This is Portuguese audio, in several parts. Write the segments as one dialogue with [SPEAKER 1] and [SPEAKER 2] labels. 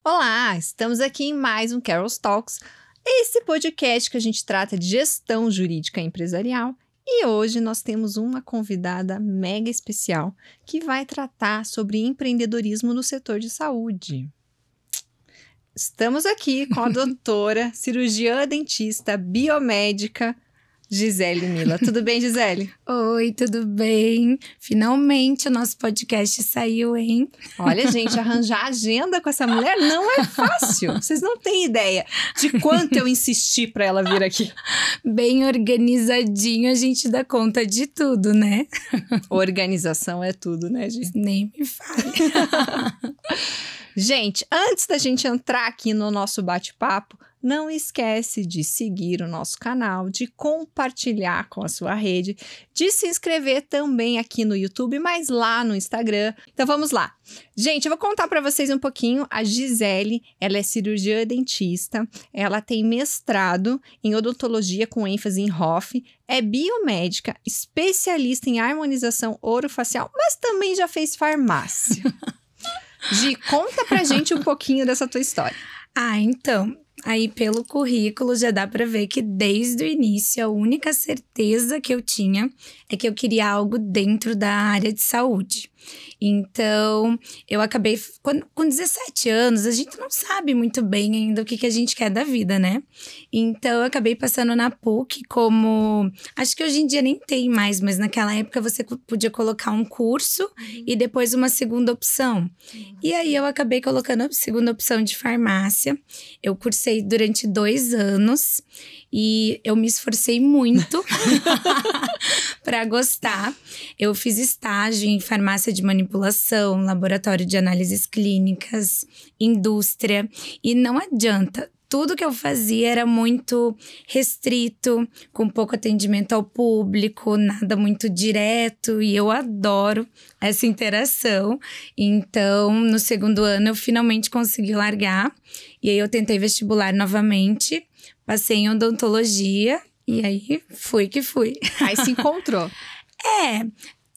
[SPEAKER 1] Olá, estamos aqui em mais um Carol's Talks, esse podcast que a gente trata de gestão jurídica empresarial. E hoje nós temos uma convidada mega especial que vai tratar sobre empreendedorismo no setor de saúde. Estamos aqui com a doutora, cirurgiã dentista, biomédica, Gisele Mila. Tudo bem, Gisele?
[SPEAKER 2] Oi, tudo bem? Finalmente o nosso podcast saiu, hein?
[SPEAKER 1] Olha, gente, arranjar agenda com essa mulher não é fácil. Vocês não têm ideia de quanto eu insisti para ela vir aqui.
[SPEAKER 2] Bem organizadinho, a gente dá conta de tudo, né?
[SPEAKER 1] Organização é tudo, né, Gi?
[SPEAKER 2] Nem me fale.
[SPEAKER 1] Gente, antes da gente entrar aqui no nosso bate-papo, não esquece de seguir o nosso canal, de compartilhar com a sua rede, de se inscrever também aqui no YouTube, mas lá no Instagram. Então vamos lá. Gente, eu vou contar para vocês um pouquinho. A Gisele, ela é cirurgiã dentista, ela tem mestrado em odontologia com ênfase em HOF, é biomédica, especialista em harmonização orofacial, mas também já fez farmácia. Gi, conta pra gente um pouquinho dessa tua história.
[SPEAKER 2] Então, aí pelo currículo já dá pra ver que desde o início a única certeza que eu tinha é que eu queria algo dentro da área de saúde. Então, eu acabei, com 17 anos, a gente não sabe muito bem ainda o que a gente quer da vida, né? Então, eu acabei passando na PUC como... Acho que hoje em dia nem tem mais, mas naquela época você podia colocar um curso e depois uma segunda opção. E aí, eu acabei colocando a segunda opção de farmácia. Eu cursei durante 2 anos e eu me esforcei muito para gostar. Eu fiz estágio em farmácia de manipulação, laboratório de análises clínicas, indústria. E não adianta, tudo que eu fazia era muito restrito, com pouco atendimento ao público, nada muito direto. E eu adoro essa interação. Então, no segundo ano, eu finalmente consegui largar. E aí, eu tentei vestibular novamente, passei em odontologia. E aí, fui que fui.
[SPEAKER 1] Aí se encontrou.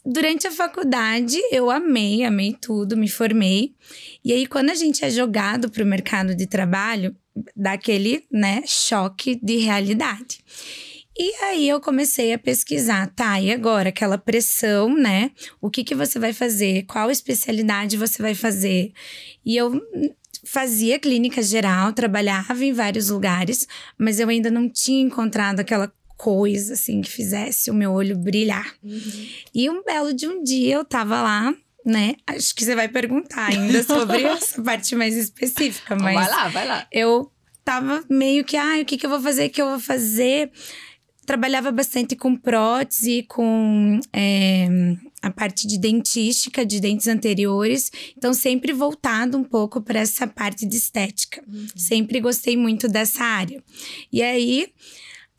[SPEAKER 2] Durante a faculdade, eu amei tudo, me formei. E aí, quando a gente é jogado para o mercado de trabalho, dá aquele, choque de realidade. E aí, eu comecei a pesquisar, e agora? Aquela pressão, O que você vai fazer? Qual especialidade você vai fazer? E eu fazia clínica geral, trabalhava em vários lugares, mas eu ainda não tinha encontrado aquela coisa, assim, que fizesse o meu olho brilhar. E um belo de um dia, eu tava lá, Acho que você vai perguntar ainda sobre essa parte mais específica, mas...
[SPEAKER 1] Vai lá.
[SPEAKER 2] Eu tava meio que, o que eu vou fazer? Trabalhava bastante com prótese, com a parte de dentística, de dentes anteriores. Então, sempre voltado um pouco para essa parte de estética. Sempre gostei muito dessa área. E aí,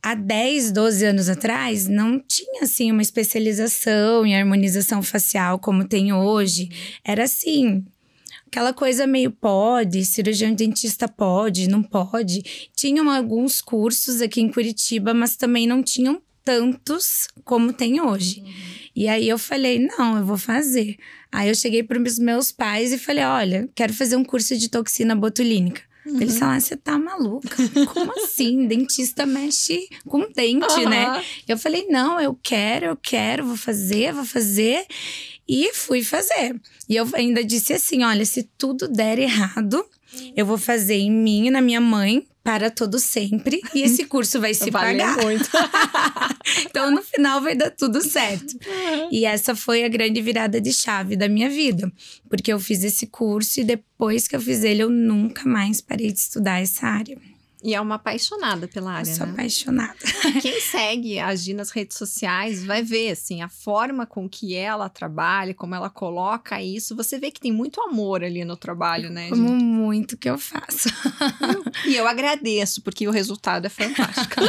[SPEAKER 2] há 10, 12 anos atrás, não tinha, assim, uma especialização em harmonização facial como tem hoje. Era assim... Aquela coisa meio pode, cirurgião dentista pode, não pode. Tinham alguns cursos aqui em Curitiba, mas também não tinham tantos como tem hoje. E aí eu falei, não, eu vou fazer. Aí eu cheguei para os meus pais e falei, olha, quero fazer um curso de toxina botulínica. Eles falaram, você tá maluca? Como assim? Dentista mexe com dente, né? Eu falei, não, eu quero, vou fazer. E fui fazer. E eu ainda disse assim, olha, se tudo der errado, eu vou fazer em mim e na minha mãe para todo sempre. E esse curso vai se pagar.
[SPEAKER 1] Muito.
[SPEAKER 2] Então, no final, vai dar tudo certo. E essa foi a grande virada de chave da minha vida. Porque eu fiz esse curso e depois que eu fiz ele, eu nunca mais parei de estudar essa área.
[SPEAKER 1] E é uma apaixonada pela área,
[SPEAKER 2] Eu sou apaixonada.
[SPEAKER 1] Quem segue a Gi nas redes sociais vai ver, assim, a forma com que ela trabalha, como ela coloca isso. Você vê que tem muito amor ali no trabalho, né, Gi?
[SPEAKER 2] Amo muito o que eu faço.
[SPEAKER 1] E eu agradeço, porque o resultado é fantástico.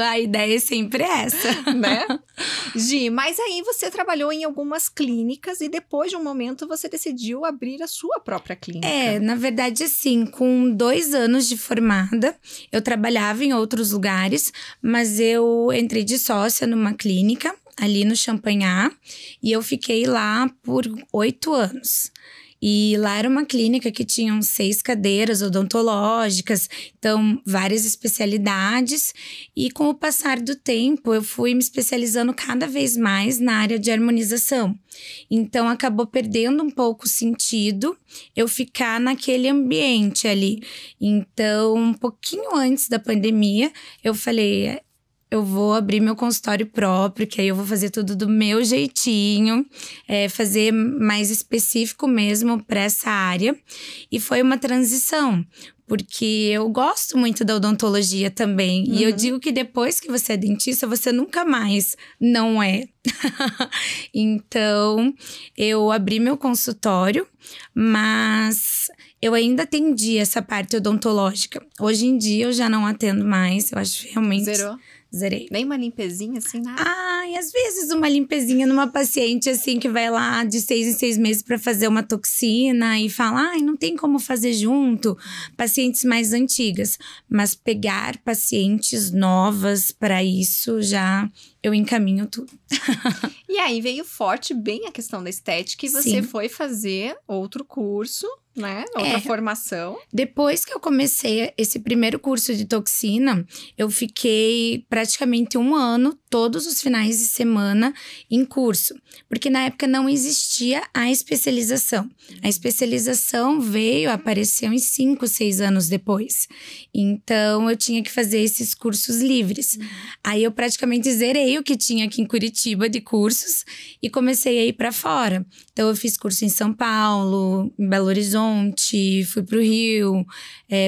[SPEAKER 2] A ideia é sempre essa.
[SPEAKER 1] Né? Gi, mas aí você trabalhou em algumas clínicas e depois de um momento você decidiu abrir a sua própria clínica.
[SPEAKER 2] Na verdade, assim, com 2 anos de formada, eu trabalhava em outros lugares, mas eu entrei de sócia numa clínica ali no Champanhar e eu fiquei lá por 8 anos. E lá era uma clínica que tinha 6 cadeiras odontológicas, então várias especialidades. E com o passar do tempo, eu fui me especializando cada vez mais na área de harmonização. Então acabou perdendo um pouco o sentido eu ficar naquele ambiente ali. Então, um pouquinho antes da pandemia, eu falei, eu vou abrir meu consultório próprio, que aí eu vou fazer tudo do meu jeitinho, fazer mais específico mesmo para essa área. E foi uma transição, porque eu gosto muito da odontologia também. E eu digo que depois que você é dentista, você nunca mais não é. Então, eu abri meu consultório, mas eu ainda atendi essa parte odontológica. Hoje em dia, eu já não atendo mais. Eu acho realmente...
[SPEAKER 1] Zerou?
[SPEAKER 2] Zerei.
[SPEAKER 1] Nem uma limpezinha assim, nada?
[SPEAKER 2] Ai, às vezes uma limpezinha numa paciente assim que vai lá de 6 em 6 meses para fazer uma toxina e fala, ai, não tem como fazer junto. Pacientes mais antigas. Mas pegar pacientes novas para isso já eu encaminho tudo.
[SPEAKER 1] E aí veio forte bem a questão da estética e você foi fazer outro curso, né? Outra formação.
[SPEAKER 2] Depois que eu comecei esse primeiro curso de toxina, eu fiquei praticamente 1 ano, todos os finais de semana, em curso. Porque na época não existia a especialização. A especialização apareceu em 5, 6 anos depois. Então, eu tinha que fazer esses cursos livres. Aí, eu praticamente zerei o que tinha aqui em Curitiba de cursos e comecei a ir para fora. Então, eu fiz curso em São Paulo, em Belo Horizonte, fui para o Rio,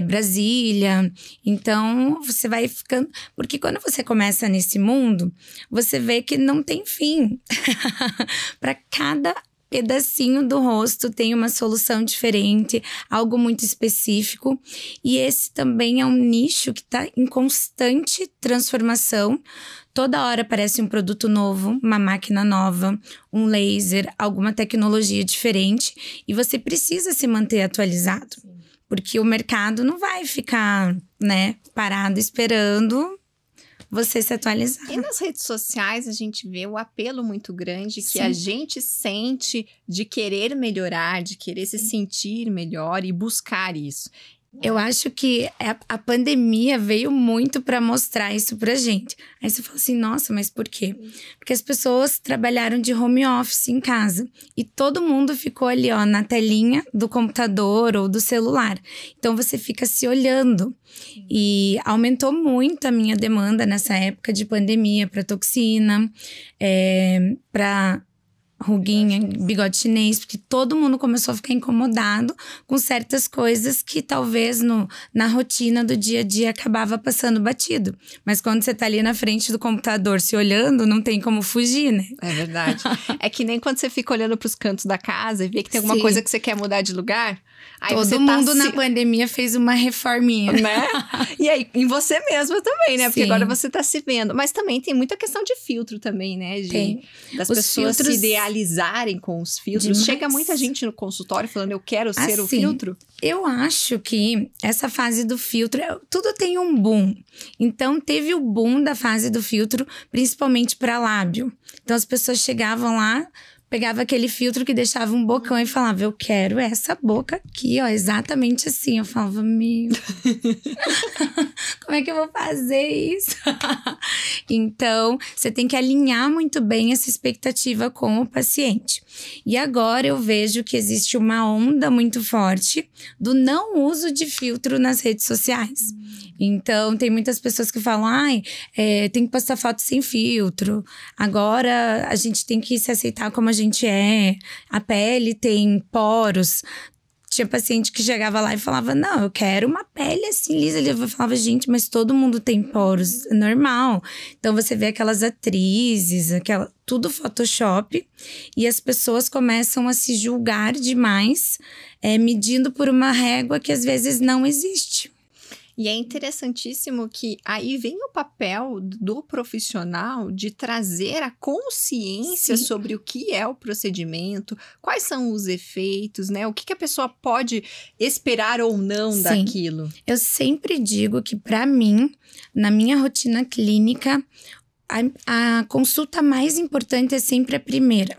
[SPEAKER 2] Brasília. Então, você vai ficando... Porque quando você começa nesse mundo, você vê que não tem fim. Para cada pedacinho do rosto tem uma solução diferente, algo muito específico. E esse também é um nicho que está em constante transformação. Toda hora aparece um produto novo, uma máquina nova, um laser, alguma tecnologia diferente. E você precisa se manter atualizado. Porque o mercado não vai ficar, né, parado esperando você se atualizar.
[SPEAKER 1] E nas redes sociais a gente vê o apelo muito grande que a gente sente de querer melhorar, de querer se sentir melhor e buscar isso.
[SPEAKER 2] Eu acho que a pandemia veio muito para mostrar isso pra gente. Aí você fala assim, nossa, mas por quê? Porque as pessoas trabalharam de home office em casa. E todo mundo ficou ali, ó, na telinha do computador ou do celular. Então, você fica se olhando. E aumentou muito a minha demanda nessa época de pandemia para toxina, para ruguinha, bigode chinês, porque todo mundo começou a ficar incomodado com certas coisas que talvez na rotina do dia a dia acabava passando batido. Mas quando você tá ali na frente do computador se olhando, não tem como fugir, né?
[SPEAKER 1] É verdade. É que nem quando você fica olhando pros cantos da casa e vê que tem alguma coisa que você quer mudar de lugar. Aí
[SPEAKER 2] todo mundo na pandemia fez uma reforminha.
[SPEAKER 1] Né? E aí, em você mesma também, né? Porque agora você tá se vendo. Mas também tem muita questão de filtro também, né? Das pessoas se idealizarem com os filtros. Demais. Chega muita gente no consultório falando, eu quero ser o filtro.
[SPEAKER 2] Eu acho que essa fase do filtro, tudo tem um boom. Então, teve o boom da fase do filtro, principalmente para lábio. Então, as pessoas chegavam lá, pegava aquele filtro que deixava um bocão e falava, eu quero essa boca aqui, ó, exatamente assim. Eu falava, meu, como é que eu vou fazer isso? Então, você tem que alinhar muito bem essa expectativa com o paciente. E agora eu vejo que existe uma onda muito forte do não uso de filtro nas redes sociais. Então, tem muitas pessoas que falam, tem que postar foto sem filtro. Agora, a gente tem que se aceitar como a gente é. A pele tem poros. Tinha paciente que chegava lá e falava, não, eu quero uma pele assim lisa. Eu falava, gente, mas todo mundo tem poros, é normal. Então, você vê aquelas atrizes, tudo Photoshop. E as pessoas começam a se julgar demais, medindo por uma régua que às vezes não existe.
[SPEAKER 1] E é interessantíssimo que aí vem o papel do profissional de trazer a consciência
[SPEAKER 2] Sim.
[SPEAKER 1] sobre o que é o procedimento, quais são os efeitos, né? O que a pessoa pode esperar ou não
[SPEAKER 2] Sim.
[SPEAKER 1] daquilo.
[SPEAKER 2] Eu sempre digo que, para mim, na minha rotina clínica, a consulta mais importante é sempre a primeira.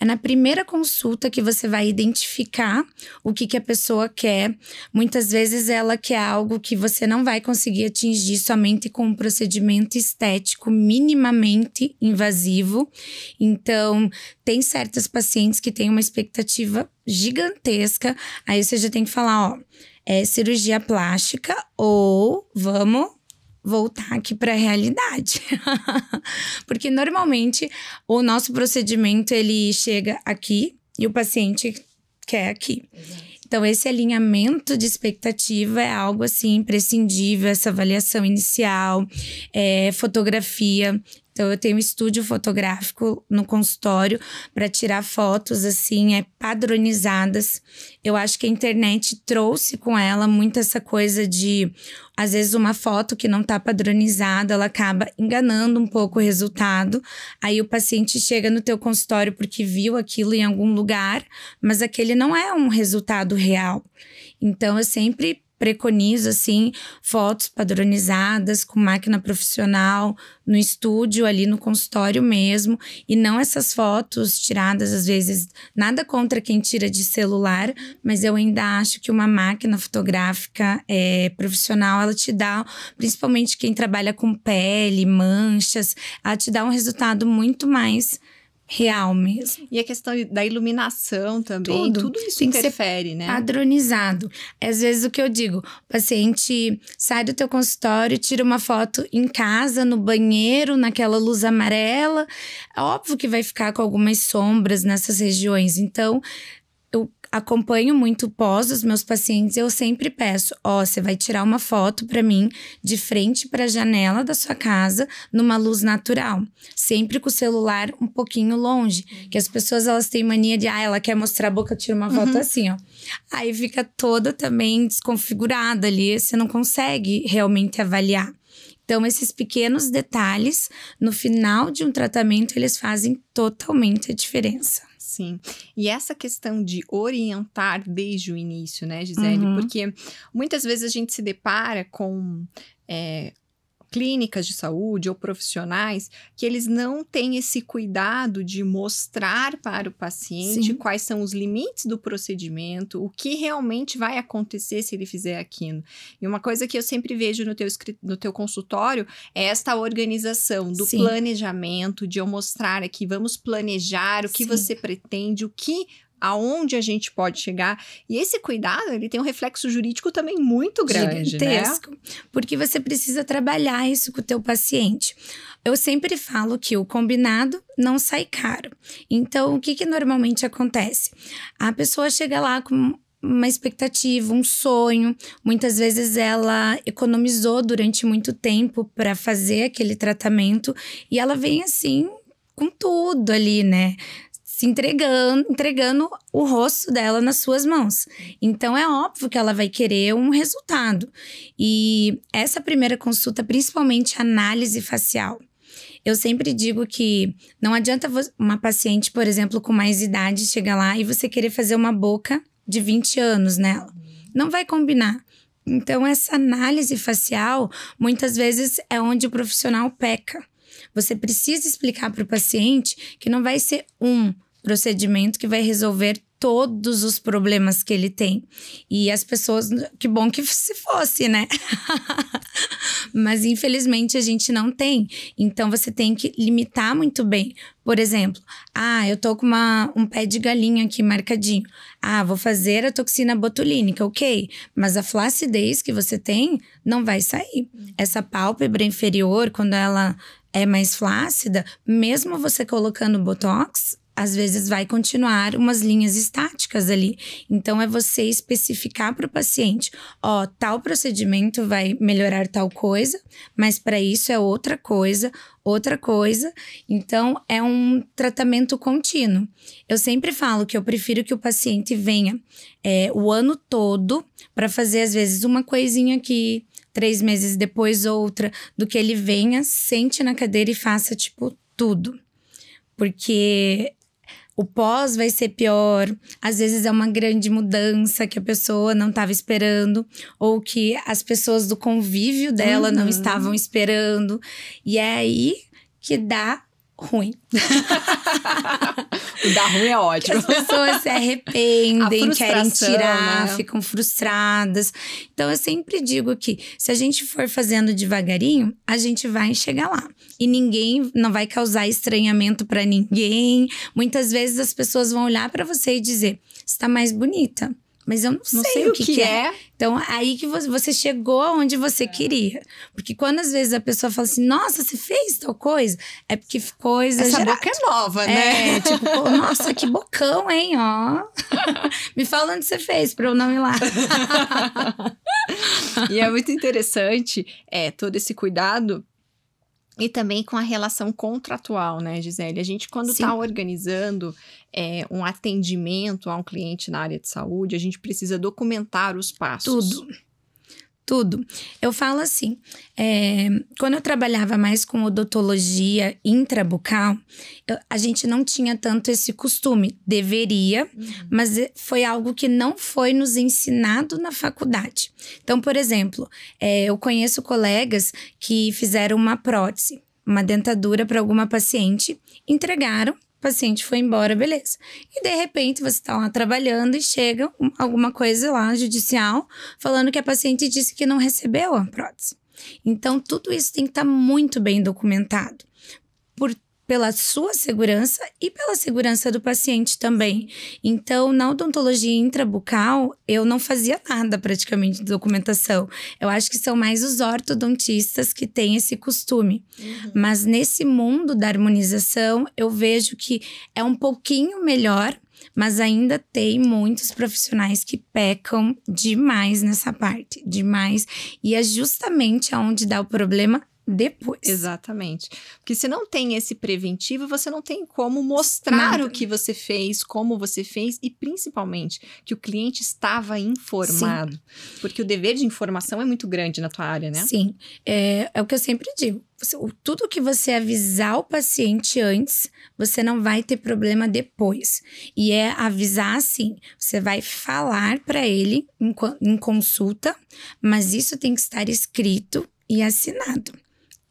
[SPEAKER 2] É na primeira consulta que você vai identificar o que a pessoa quer. Muitas vezes ela quer algo que você não vai conseguir atingir somente com um procedimento estético minimamente invasivo. Então, tem certas pacientes que têm uma expectativa gigantesca. Aí você já tem que falar, ó, é cirurgia plástica ou vamos voltar aqui para a realidade. Porque normalmente o nosso procedimento ele chega aqui e o paciente quer aqui. Exato. Então esse alinhamento de expectativa é algo assim imprescindível, essa avaliação inicial, fotografia. Então, eu tenho um estúdio fotográfico no consultório para tirar fotos, assim, padronizadas. Eu acho que a internet trouxe com ela muito essa coisa de, às vezes, uma foto que não está padronizada, ela acaba enganando um pouco o resultado. Aí, o paciente chega no teu consultório porque viu aquilo em algum lugar, mas aquele não é um resultado real. Então, eu sempre preconizo, assim, fotos padronizadas com máquina profissional no estúdio, ali no consultório mesmo, e não essas fotos tiradas, às vezes, nada contra quem tira de celular, mas eu ainda acho que uma máquina fotográfica profissional, ela te dá, principalmente quem trabalha com pele, manchas, ela te dá um resultado muito mais real mesmo.
[SPEAKER 1] E a questão da iluminação também, tudo isso
[SPEAKER 2] tem
[SPEAKER 1] interfere,
[SPEAKER 2] que ser
[SPEAKER 1] né?
[SPEAKER 2] Padronizado. Às vezes o que eu digo, o paciente sai do teu consultório, tira uma foto em casa, no banheiro, naquela luz amarela. É óbvio que vai ficar com algumas sombras nessas regiões. Então, eu acompanho muito pós os meus pacientes, eu sempre peço, você vai tirar uma foto para mim de frente para a janela da sua casa, numa luz natural, sempre com o celular um pouquinho longe, que as pessoas elas têm mania de, ela quer mostrar a boca, tira uma foto assim, ó. Aí fica toda também desconfigurada ali, você não consegue realmente avaliar. Então, esses pequenos detalhes, no final de um tratamento, eles fazem totalmente a diferença.
[SPEAKER 1] Sim, e essa questão de orientar desde o início, né, Gisele? Porque muitas vezes a gente se depara com clínicas de saúde ou profissionais que eles não têm esse cuidado de mostrar para o paciente
[SPEAKER 2] Sim.
[SPEAKER 1] quais são os limites do procedimento, o que realmente vai acontecer se ele fizer aquilo. E uma coisa que eu sempre vejo no teu consultório é esta organização do
[SPEAKER 2] Sim.
[SPEAKER 1] planejamento, de eu mostrar aqui, vamos planejar o que
[SPEAKER 2] Sim.
[SPEAKER 1] você pretende, aonde a gente pode chegar. E esse cuidado, ele tem um reflexo jurídico também muito grande,
[SPEAKER 2] gigantesco,
[SPEAKER 1] né?
[SPEAKER 2] Porque você precisa trabalhar isso com o teu paciente. Eu sempre falo que o combinado não sai caro. Então, o que normalmente acontece? A pessoa chega lá com uma expectativa, um sonho. Muitas vezes ela economizou durante muito tempo para fazer aquele tratamento e ela vem assim com tudo ali, né? Se entregando o rosto dela nas suas mãos. Então, é óbvio que ela vai querer um resultado. E essa primeira consulta, principalmente a análise facial. Eu sempre digo que não adianta uma paciente, por exemplo, com mais idade, chegar lá e você querer fazer uma boca de 20 anos nela. Não vai combinar. Então, essa análise facial, muitas vezes, é onde o profissional peca. Você precisa explicar para o paciente que não vai ser um procedimento que vai resolver todos os problemas que ele tem. E as pessoas, que bom que se fosse, né? Mas infelizmente a gente não tem. Então você tem que limitar muito bem. Por exemplo, eu tô com um pé de galinha aqui marcadinho. Vou fazer a toxina botulínica, ok. Mas a flacidez que você tem não vai sair. Essa pálpebra inferior, quando ela é mais flácida, mesmo você colocando botox, às vezes vai continuar umas linhas estáticas ali. Então, é você especificar para o paciente, tal procedimento vai melhorar tal coisa, mas para isso é outra coisa. Então, é um tratamento contínuo. Eu sempre falo que eu prefiro que o paciente venha o ano todo para fazer, às vezes, uma coisinha aqui, 3 meses depois outra, do que ele venha, sente na cadeira e faça, tipo, tudo. Porque o pós vai ser pior, às vezes é uma grande mudança que a pessoa não estava esperando, ou que as pessoas do convívio dela não estavam esperando. E é aí que dá ruim.
[SPEAKER 1] O dar ruim é ótimo.
[SPEAKER 2] As pessoas se arrependem, querem tirar,
[SPEAKER 1] né?
[SPEAKER 2] Ficam frustradas. Então, eu sempre digo que se a gente for fazendo devagarinho, a gente vai chegar lá. E ninguém não vai causar estranhamento pra ninguém. Muitas vezes as pessoas vão olhar pra você e dizer, você tá mais bonita. Mas eu não sei o que é. Então, aí que você chegou aonde você queria. Porque quando às vezes a pessoa fala assim, nossa, você fez tal coisa, é porque ficou exagerado.
[SPEAKER 1] Essa boca é nova, né?
[SPEAKER 2] É, tipo, nossa, que bocão, hein, ó. Me fala onde você fez pra eu não ir lá.
[SPEAKER 1] E é muito interessante todo esse cuidado. E também com a relação contratual, né, Gisele? A gente, quando está organizando um atendimento a um cliente na área de saúde, a gente precisa documentar os passos.
[SPEAKER 2] Tudo. Eu falo assim, quando eu trabalhava mais com odontologia intrabucal, a gente não tinha tanto esse costume. Deveria, mas foi algo que não foi nos ensinado na faculdade. Então, por exemplo, eu conheço colegas que fizeram uma prótese, uma dentadura para alguma paciente, entregaram, o paciente foi embora, beleza. E de repente você tá lá trabalhando e chega alguma coisa lá judicial falando que a paciente disse que não recebeu a prótese. Então tudo isso tem que estar muito bem documentado. Pela sua segurança e pela segurança do paciente também. Então, na odontologia intrabucal, eu não fazia nada praticamente de documentação. Eu acho que são mais os ortodontistas que têm esse costume. Mas nesse mundo da harmonização, eu vejo que é um pouquinho melhor, mas ainda tem muitos profissionais que pecam demais nessa parte, demais. E é justamente aonde dá o problema depois.
[SPEAKER 1] Exatamente. Porque se não tem esse preventivo, você não tem como mostrar o que você fez, como você fez e principalmente que o cliente estava informado. Sim. Porque o dever de informação é muito grande na tua área, né?
[SPEAKER 2] Sim. É o que eu sempre digo. Tudo que você avisar o paciente antes, você não vai ter problema depois. E é avisar assim, você vai falar para ele em consulta, mas isso tem que estar escrito e assinado.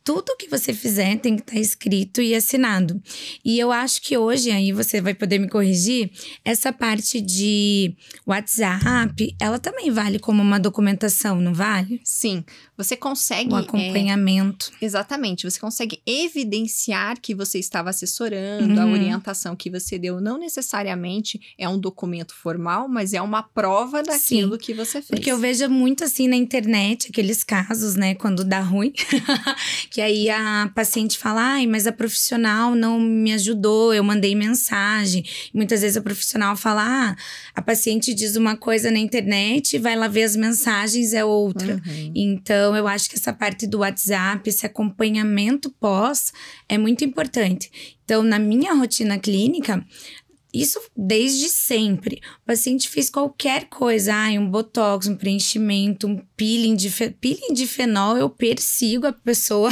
[SPEAKER 2] Tudo que você fizer tem que estar escrito e assinado. E eu acho que hoje, aí você vai poder me corrigir, essa parte de WhatsApp, ela também vale como uma documentação, não vale?
[SPEAKER 1] Sim, você consegue...
[SPEAKER 2] Um acompanhamento.
[SPEAKER 1] Exatamente, você consegue evidenciar que você estava assessorando, a orientação que você deu não necessariamente é um documento formal, mas é uma prova daquilo que você fez.
[SPEAKER 2] Porque eu vejo muito assim na internet, aqueles casos, né, quando dá ruim... Que aí a paciente fala, ai, mas a profissional não me ajudou, eu mandei mensagem. Muitas vezes a profissional fala, a paciente diz uma coisa na internet, vai lá ver as mensagens, é outra. Então, eu acho que essa parte do WhatsApp, esse acompanhamento pós, é muito importante. Então, na minha rotina clínica... Isso desde sempre. O paciente fez qualquer coisa, um botox, um preenchimento, um peeling de fenol, eu persigo a pessoa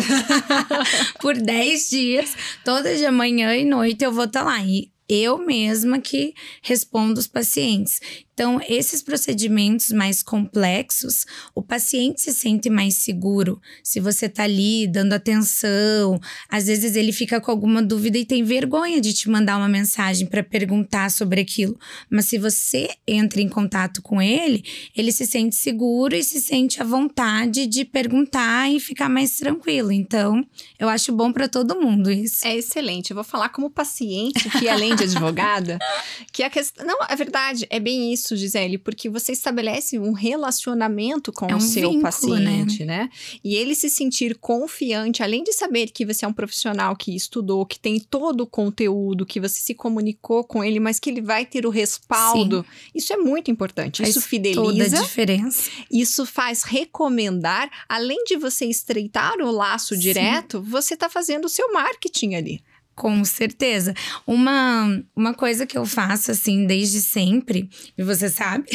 [SPEAKER 2] por 10 dias, toda de manhã e noite eu vou estar lá. E eu mesma que respondo os pacientes. Então, esses procedimentos mais complexos, o paciente se sente mais seguro. Se você tá ali dando atenção, às vezes ele fica com alguma dúvida e tem vergonha de te mandar uma mensagem para perguntar sobre aquilo. Mas se você entra em contato com ele, ele se sente seguro e se sente à vontade de perguntar e ficar mais tranquilo. Então, eu acho bom para todo mundo isso.
[SPEAKER 1] É excelente. Eu vou falar como paciente, que além de advogada, que a questão... Não, é verdade, é bem isso, Gisele, porque você estabelece um relacionamento com o seu vínculo, paciente, né? E ele se sentir confiante, além de saber que você é um profissional que estudou, que tem todo o conteúdo, que você se comunicou com ele, mas que ele vai ter o respaldo. Sim. Isso é muito importante. Isso fideliza.
[SPEAKER 2] Toda a diferença.
[SPEAKER 1] Isso faz recomendar, além de você estreitar o laço direto, você tá fazendo o seu marketing ali.
[SPEAKER 2] Com certeza. Uma coisa que eu faço, assim, desde sempre, e você sabe,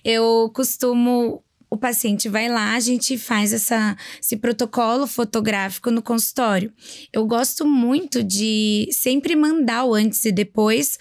[SPEAKER 2] eu costumo o paciente vai lá, a gente faz esse protocolo fotográfico no consultório. Eu gosto muito de sempre mandar o antes e depois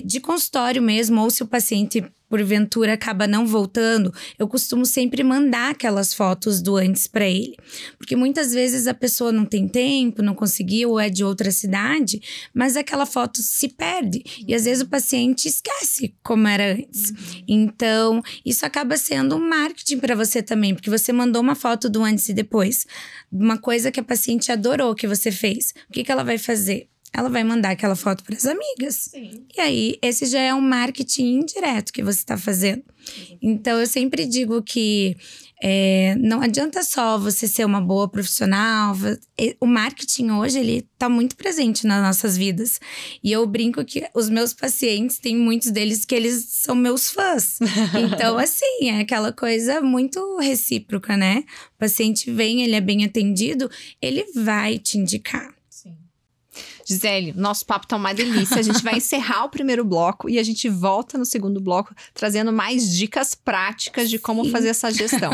[SPEAKER 2] de consultório mesmo, ou se o paciente porventura acaba não voltando, eu costumo sempre mandar aquelas fotos do antes para ele. Porque muitas vezes a pessoa não tem tempo, não conseguiu, ou é de outra cidade, mas aquela foto se perde. E às vezes o paciente esquece como era antes. Então, isso acaba sendo um marketing para você também, porque você mandou uma foto do antes e depois. Uma coisa que a paciente adorou que você fez. O que ela vai fazer? Ela vai mandar aquela foto para as amigas.
[SPEAKER 1] Sim.
[SPEAKER 2] E aí, esse já é um marketing indireto que você está fazendo. Então, eu sempre digo que não adianta só você ser uma boa profissional. O marketing hoje, ele tá muito presente nas nossas vidas. E eu brinco que os meus pacientes, tem muitos deles que eles são meus fãs. Então, assim, é aquela coisa muito recíproca, né? O paciente vem, ele é bem atendido, ele vai te indicar.
[SPEAKER 1] Gisele, nosso papo tá uma delícia. A gente vai encerrar o primeiro bloco e a gente volta no segundo bloco trazendo mais dicas práticas de como fazer essa gestão.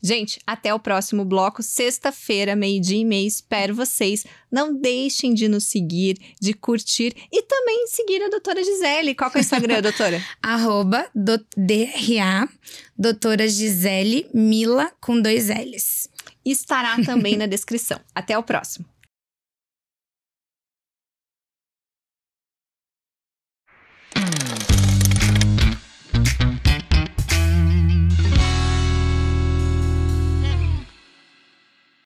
[SPEAKER 1] Gente, até o próximo bloco, sexta-feira, 12:30. Espero vocês. Não deixem de nos seguir, de curtir e também seguir a doutora Gisele. Qual que é o Instagram, doutora?
[SPEAKER 2] @DRA, doutora Gisele Mila com 2 L's.
[SPEAKER 1] Estará também na descrição. Até o próximo.